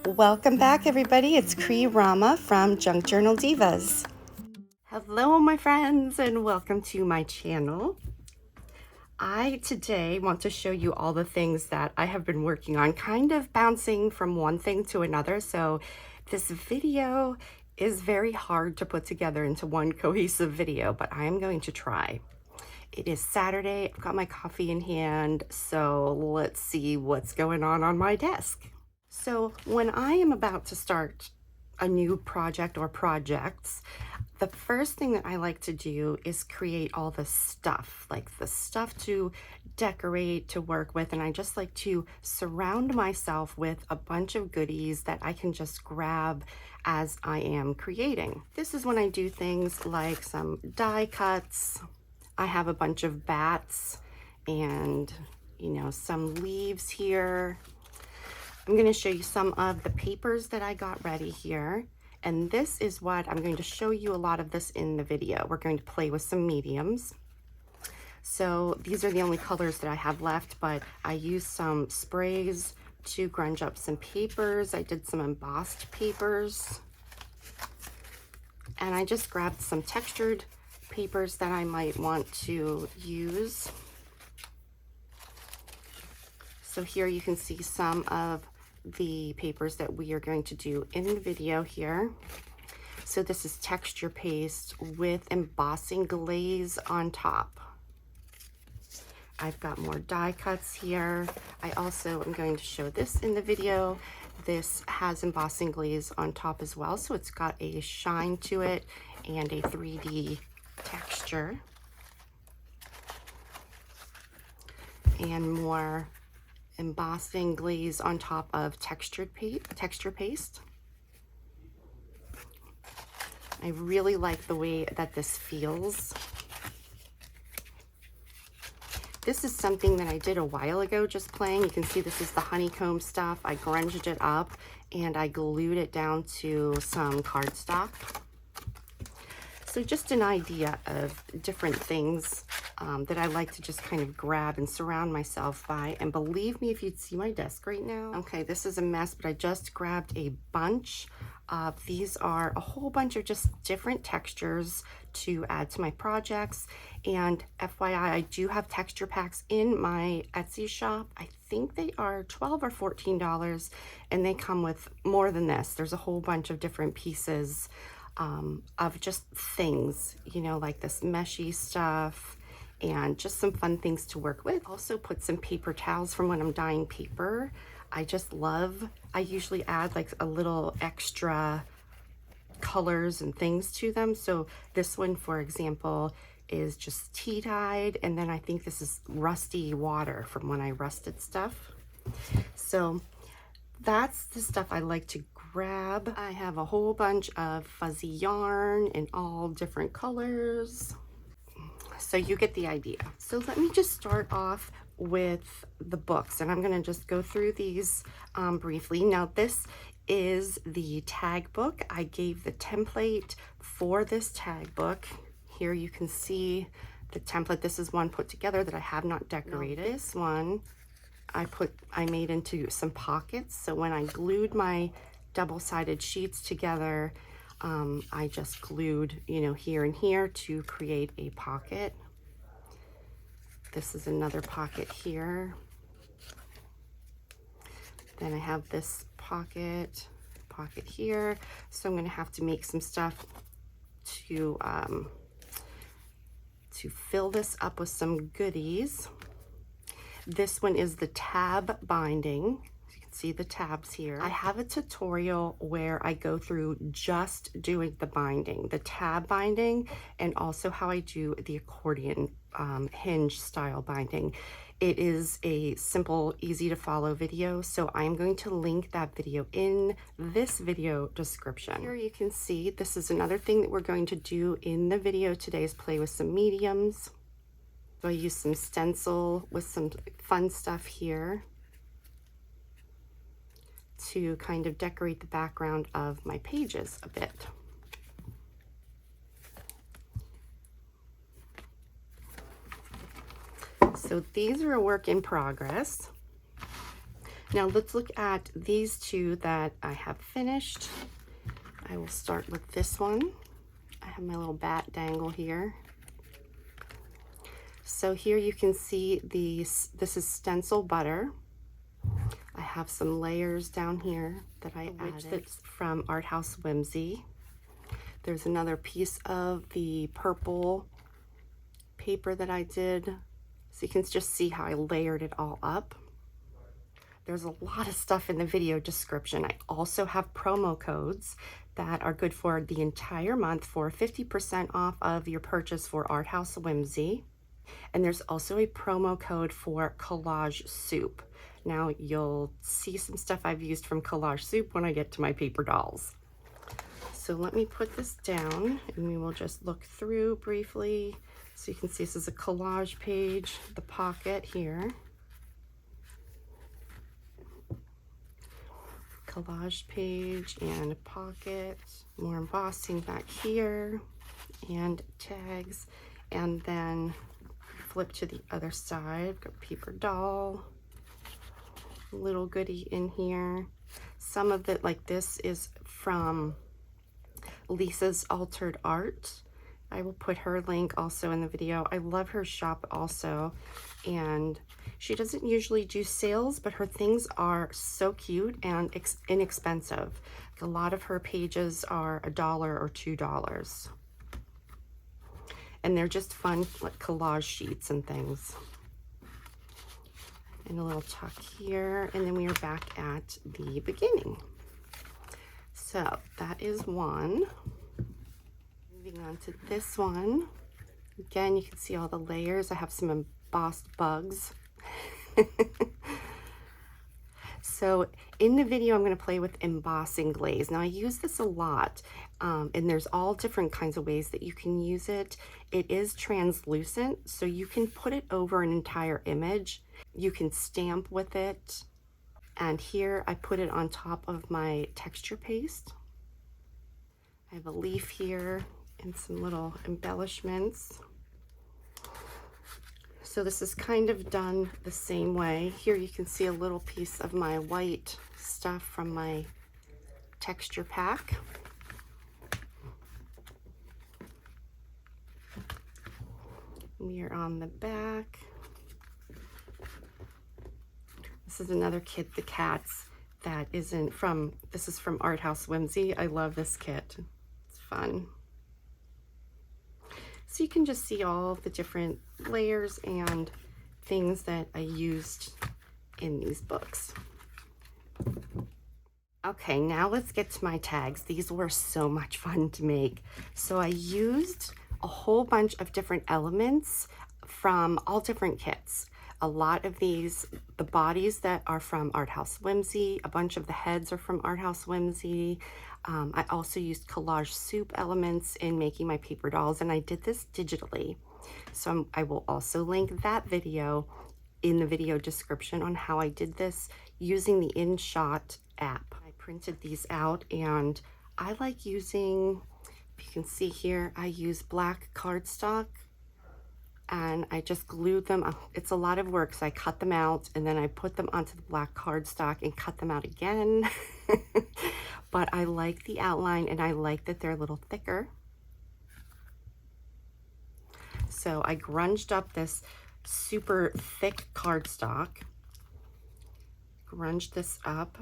Welcome back, everybody. It's Rama from Junk Journal Divas. Hello, my friends, and welcome to my channel. I today want to show you all the things that I have been working on, kind of bouncing from one thing to another. So this video is very hard to put together into one cohesive video, but I am going to try. It is Saturday. I've got my coffee in hand, so let's see what's going on my desk. So when I am about to start a new project or projects, the first thing that I like to do is create all the stuff, like the stuff to decorate, to work with, and I just like to surround myself with a bunch of goodies that I can just grab as I am creating. This is when I do things like some die cuts. I have a bunch of bats and, some leaves here. I'm going to show you some of the papers that I got ready here. And this is what I'm going to show you a lot of this in the video. We're going to play with some mediums. So these are the only colors that I have left, but I used some sprays to grunge up some papers. I did some embossed papers. And I just grabbed some textured papers that I might want to use. So here you can see some of the papers that we are going to do in the video here. So this is texture paste with embossing glaze on top. I've got more die cuts here. I also am going to show this in the video. This has embossing glaze on top as well, so it's got a shine to it and a 3D texture. And more embossing glaze on top of texture paste. I really like the way that this feels. This is something that I did a while ago just playing. You can see this is the honeycomb stuff. I grunged it up and I glued it down to some cardstock. So just an idea of different things that I like to just kind of grab and surround myself by. And believe me, if you'd see my desk right now. Okay, this is a mess, but I just grabbed a bunch of, these are a whole bunch of just different textures to add to my projects. And FYI, I do have texture packs in my Etsy shop. I think they are $12 or $14, and they come with more than this. There's a whole bunch of different pieces of just things, like this meshy stuff and just some fun things to work with. Also put some paper towels from when I'm dyeing paper. I usually add like a little extra colors and things to them. So this one, for example, is just tea dyed, and then I think this is rusty water from when I rusted stuff. So that's the stuff I like to grab. I have a whole bunch of fuzzy yarn in all different colors. So you get the idea. So let me just start off with the books, and I'm going to just go through these briefly. Now this is the tag book. I gave the template for this tag book. Here you can see the template. This is one put together that I have not decorated. Now this one I made into some pockets. So when I glued my double-sided sheets together, I just glued, here and here to create a pocket. This is another pocket here. Then I have this pocket here. So I'm going to have to make some stuff to fill this up with some goodies. This one is the tab binding. You can see the tabs here. I have a tutorial where I go through just doing the binding, the tab binding, and also how I do the accordion hinge style binding. It is a simple, easy to follow video, so I'm going to link that video in this video description. Here you can see this is another thing that we're going to do in the video today is play with some mediums. So I use some stencil with some fun stuff here to kind of decorate the background of my pages a bit. So these are a work in progress. Now let's look at these two that I have finished. I will start with this one. I have my little bat dangle here. So here you can see this is stencil butter. I have some layers down here that I added. That's from Art House Whimsy. There's another piece of the purple paper that I did. So you can just see how I layered it all up. There's a lot of stuff in the video description. I also have promo codes that are good for the entire month for 50% off of your purchase for Art House Whimsy. And there's also a promo code for Collage Soup. Now you'll see some stuff I've used from Collage Soup when I get to my paper dolls. So let me put this down and we will just look through briefly. So you can see this is a collage page, the pocket here. Collage page and a pocket, more embossing back here, and tags, and then flip to the other side, got paper doll, little goodie in here. Some of it, like this, is from Lisa's Altered Art. I will put her link also in the video. I love her shop also, and she doesn't usually do sales, but her things are so cute and inexpensive. A lot of her pages are $1 or $2. And they're just fun, like collage sheets and things. And a little tuck here, and then we are back at the beginning. So that is one. Moving on to this one. Again, you can see all the layers. I have some embossed bugs. So in the video, I'm going to play with embossing glaze. Now I use this a lot, and there's all different kinds of ways that you can use it. It is translucent, so you can put it over an entire image. You can stamp with it. And here I put it on top of my texture paste. I have a leaf here and some little embellishments. So this is kind of done the same way. Here you can see a little piece of my white stuff from my texture pack. We are on the back. This is another kit, the cats, that isn't from, this is from Art House Whimsy. I love this kit. It's fun. So you can just see all the different layers and things that I used in these books. Okay, now let's get to my tags. These were so much fun to make. So I used a whole bunch of different elements from all different kits. A lot of these, the bodies that are from Art House Whimsy, a bunch of the heads are from Art House Whimsy. I also used Collage Soup elements in making my paper dolls, and I did this digitally. So I will also link that video in the video description on how I did this using the InShot app. I printed these out, and I like using, if you can see here, I use black cardstock, and I just glued them. It's a lot of work, so I cut them out and then I put them onto the black cardstock and cut them out again. But I like the outline, and I like that they're a little thicker. So I grunged up this super thick cardstock, grunged this up,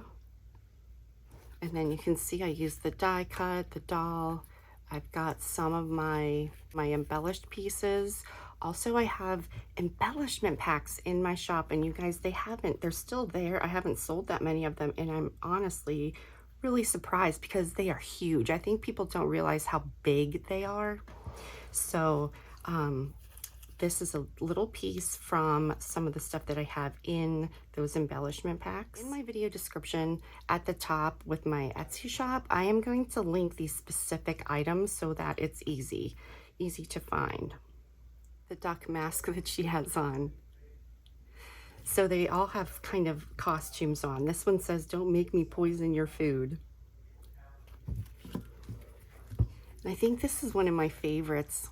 and then you can see I used the die cut, the doll. I've got some of my embellished pieces. Also, I have embellishment packs in my shop, and you guys, they're still there. I haven't sold that many of them, and I'm honestly really surprised because they are huge. I think people don't realize how big they are. So this is a little piece from some of the stuff that I have in those embellishment packs. In my video description at the top with my Etsy shop, I am going to link these specific items so that it's easy to find. The duck mask that she has on. So they all have kind of costumes on. This one says, "Don't make me poison your food." And I think this is one of my favorites.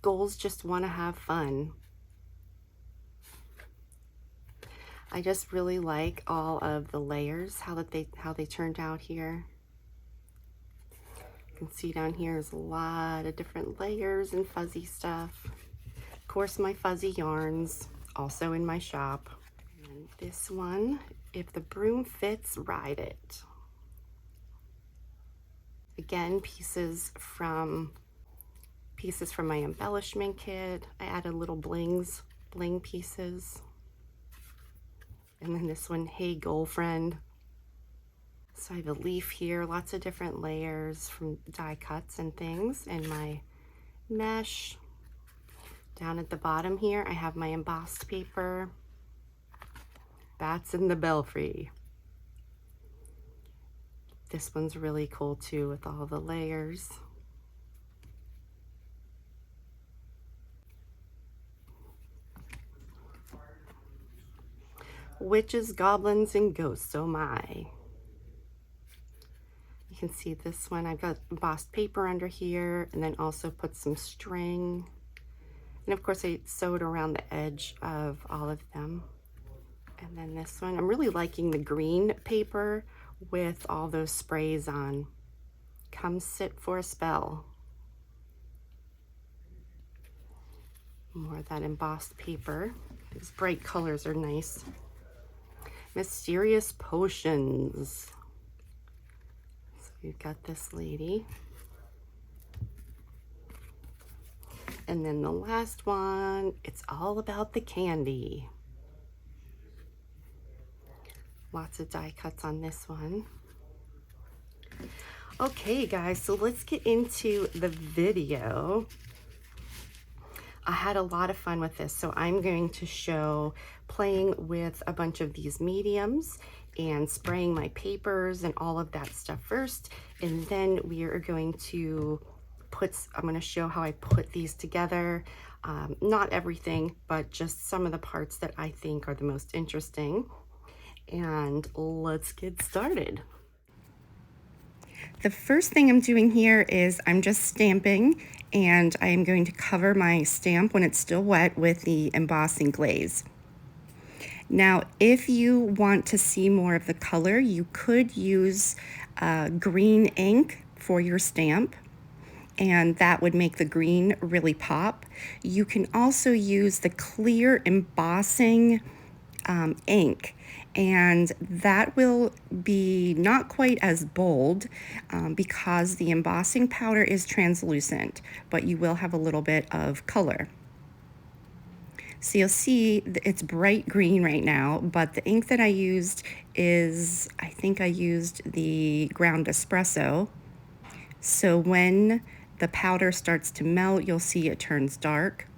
Goals just want to have fun. I just really like all of the layers, how they turned out here. You can see down here is a lot of different layers and fuzzy stuff. Of course, my fuzzy yarns, also in my shop. And this one, if the broom fits, ride it. Again, pieces from my embellishment kit. I added little bling pieces. And then this one, hey girlfriend. So I have a leaf here, lots of different layers from die cuts and things, and my mesh. Down at the bottom here, I have my embossed paper. Bats in the belfry. This one's really cool too with all the layers. Witches, goblins, and ghosts, oh my. You can see this one, I've got embossed paper under here, and then also put some string. And of course I sewed around the edge of all of them. And then this one, I'm really liking the green paper with all those sprays on. Come sit for a spell. More of that embossed paper. These bright colors are nice. Mysterious potions. So we've got this lady. And then the last one, it's all about the candy. Lots of die cuts on this one. Okay guys, so let's get into the video. I had a lot of fun with this, so I'm going to show playing with a bunch of these mediums and spraying my papers and all of that stuff first, and then we are going to I'm going to show how I put these together. Not everything, but just some of the parts that I think are the most interesting. And let's get started. The first thing I'm doing here is I'm just stamping, and I am going to cover my stamp when it's still wet with the embossing glaze. Now, if you want to see more of the color, you could use green ink for your stamp, and that would make the green really pop. You can also use the clear embossing ink, and that will be not quite as bold because the embossing powder is translucent, but you will have a little bit of color. So you'll see it's bright green right now, but the ink that I used is, I think I used the ground espresso. So when the powder starts to melt, you'll see it turns dark.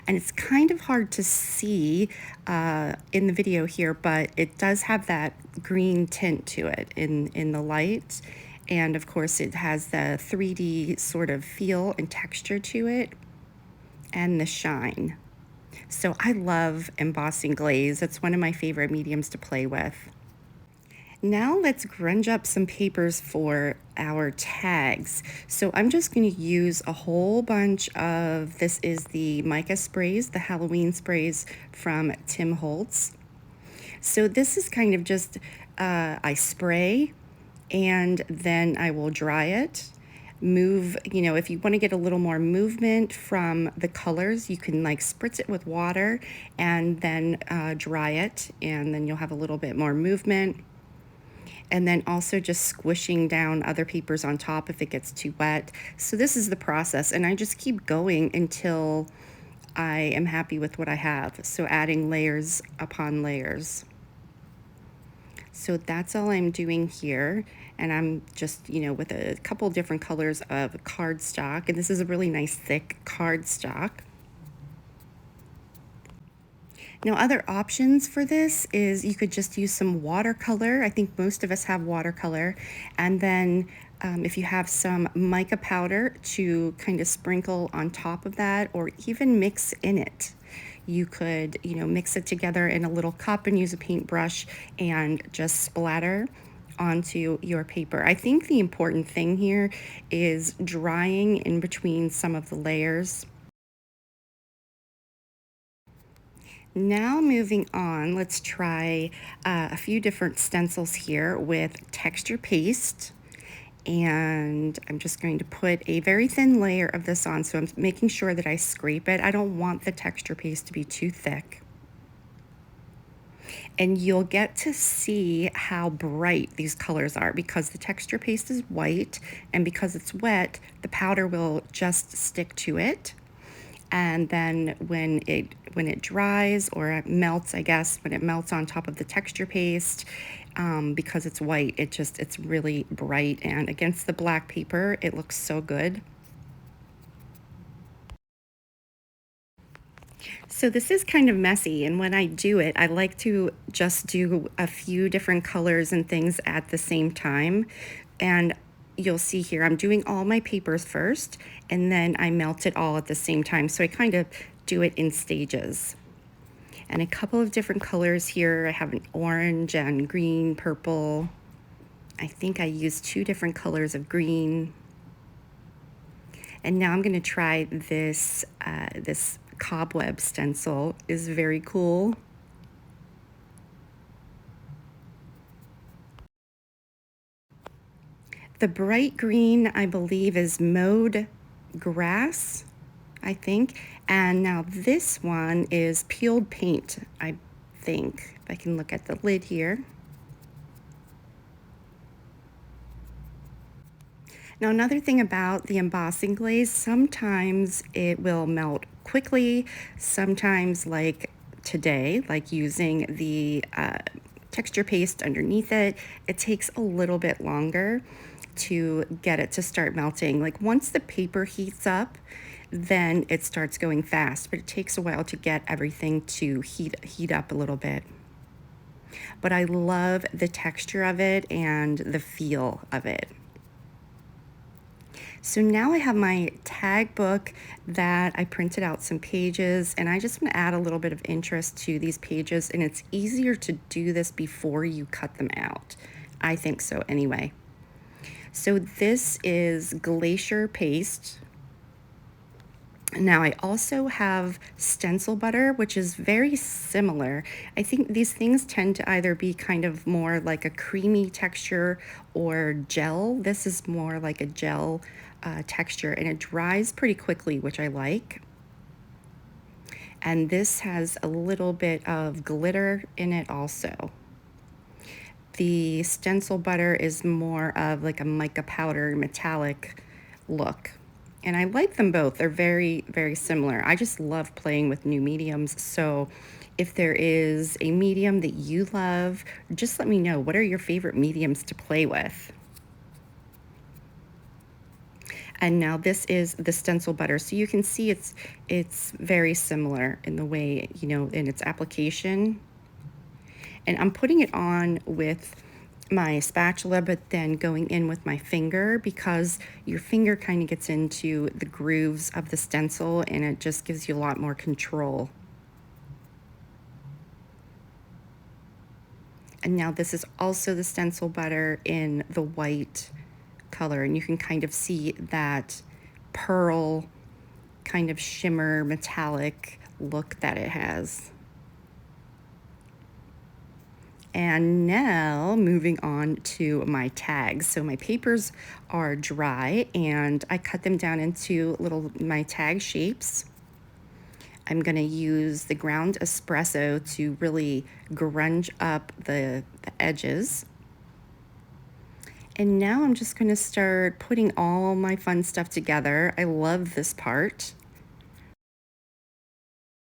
And it's kind of hard to see in the video here, but it does have that green tint to it in the light. And of course it has the 3D sort of feel and texture to it, and the shine. So I love embossing glaze. It's one of my favorite mediums to play with. Now let's grunge up some papers for our tags. So I'm just going to use a whole bunch of, this is the mica sprays, the Halloween sprays from Tim Holtz. So this is kind of just, I spray and then I will dry it. Move, you know, if you want to get a little more movement from the colors, you can like spritz it with water and then dry it, and then you'll have a little bit more movement. And then also just squishing down other papers on top if it gets too wet. So this is the process, and I just keep going until I am happy with what I have. So adding layers upon layers. So that's all I'm doing here. And I'm just, you know, with a couple different colors of cardstock, and this is a really nice thick cardstock. Now, other options for this is you could just use some watercolor. I think most of us have watercolor. And then if you have some mica powder to kind of sprinkle on top of that, or even mix in it. You could, you know, mix it together in a little cup and use a paintbrush and just splatter onto your paper. I think the important thing here is drying in between some of the layers. Now moving on, let's try a few different stencils here with texture paste. And I'm just going to put a very thin layer of this on, so I'm making sure that I scrape it. I don't want the texture paste to be too thick. And you'll get to see how bright these colors are because the texture paste is white, and because it's wet, the powder will just stick to it. And then when it dries, or it melts, I guess, when it melts on top of the texture paste, because it's white, it's really bright, and against the black paper, it looks so good. So this is kind of messy, and when I do it, I like to just do a few different colors and things at the same time. And you'll see here, I'm doing all my papers first, and then I melt it all at the same time. So I kind of do it in stages. And a couple of different colors here. I have an orange and green, purple. I think I used 2 different colors of green. And now I'm gonna try this, this cobweb stencil. Is very cool. The bright green, I believe, is mowed grass, I think. And now this one is peeled paint, I think. If I can look at the lid here. Now, another thing about the embossing glaze, sometimes it will melt quickly, sometimes like today, like using the texture paste underneath it, it takes a little bit longer to get it to start melting. Like once the paper heats up, then it starts going fast, but it takes a while to get everything to heat up a little bit. But I love the texture of it and the feel of it. So now I have my tag book that I printed out some pages, and I just want to add a little bit of interest to these pages, and it's easier to do this before you cut them out. I think so anyway. So this is glacier paste. Now I also have stencil butter, which is very similar. I think these things tend to either be kind of more like a creamy texture or gel. This is more like a gel texture, and it dries pretty quickly, which I like. And this has a little bit of glitter in it also. The stencil butter is more of like a mica powder metallic look. And I like them both. They're very, very similar. I just love playing with new mediums. So if there is a medium that you love, just let me know. What are your favorite mediums to play with? And now this is the stencil butter. So you can see it's very similar in the way, you know, in its application. And I'm putting it on with my spatula, but then going in with my finger, because your finger kind of gets into the grooves of the stencil and it just gives you a lot more control. And now this is also the stencil butter in the white color, and you can kind of see that pearl kind of shimmer metallic look that it has. And now moving on to my tags. So my papers are dry and I cut them down into my tag shapes. I'm gonna use the ground espresso to really grunge up the edges. And now I'm just gonna start putting all my fun stuff together. I love this part.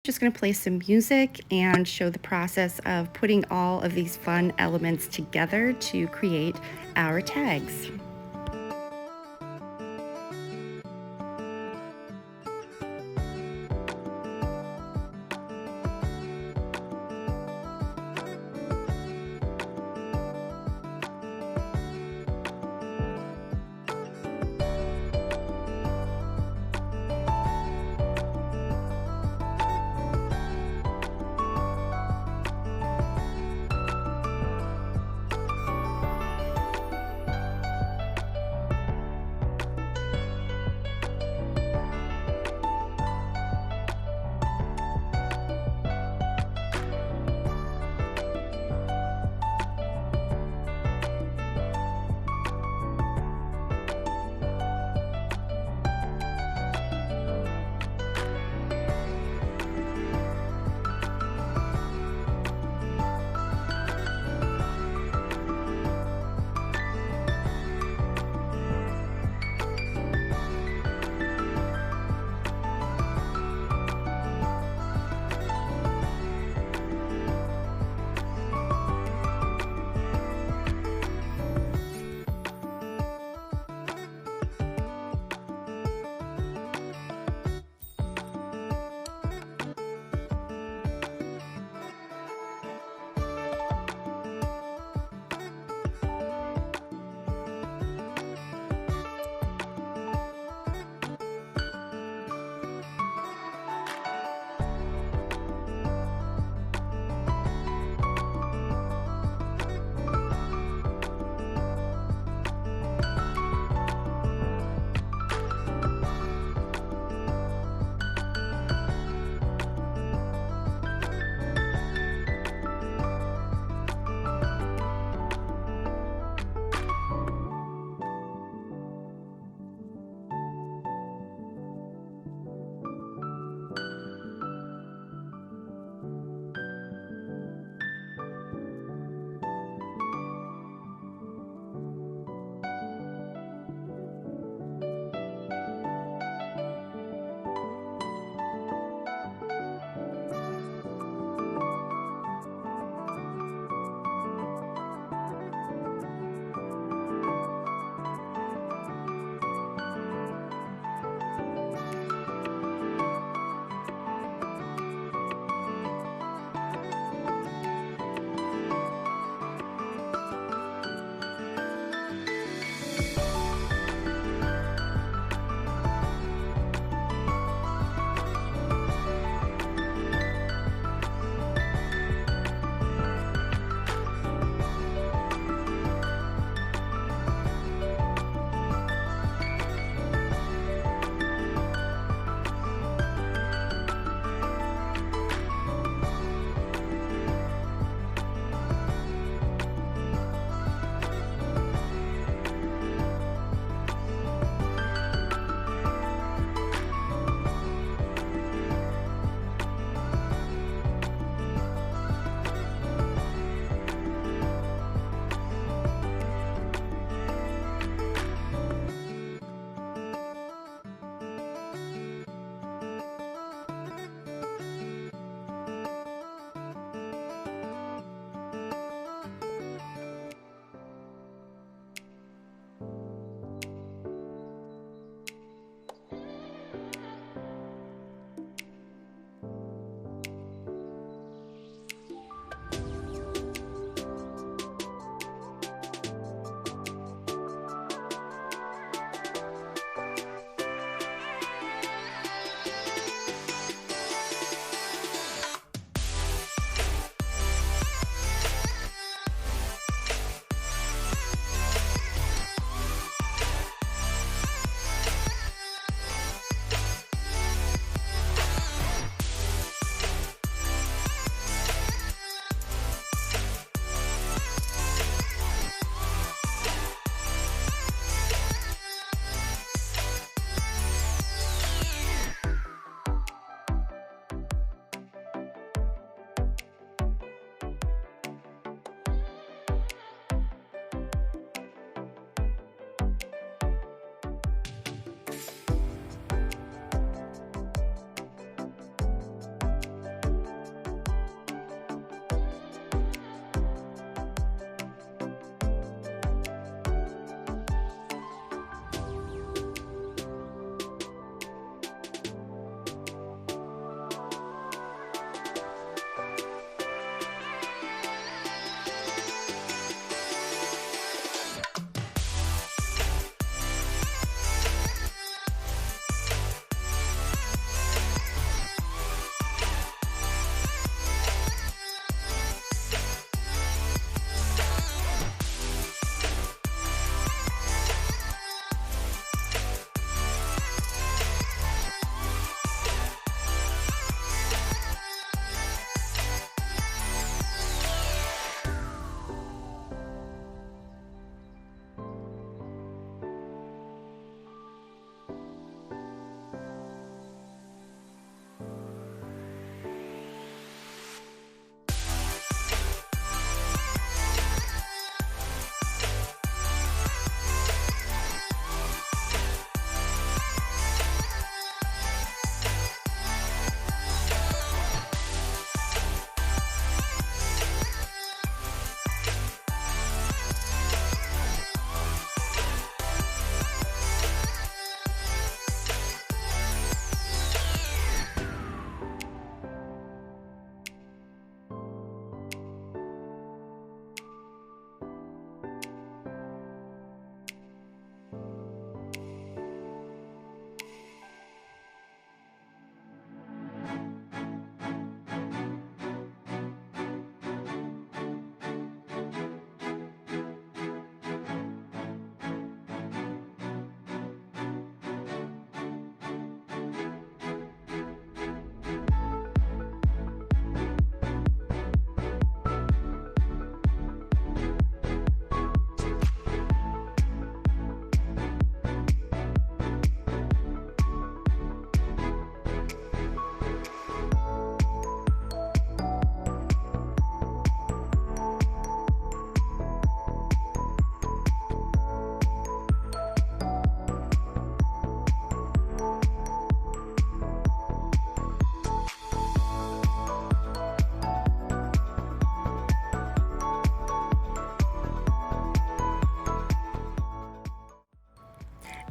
Just going to play some music and show the process of putting all of these fun elements together to create our tags.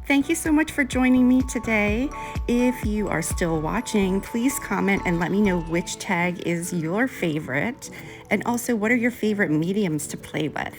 Thank you so much for joining me today. If you are still watching, please comment and let me know which tag is your favorite. And also, what are your favorite mediums to play with?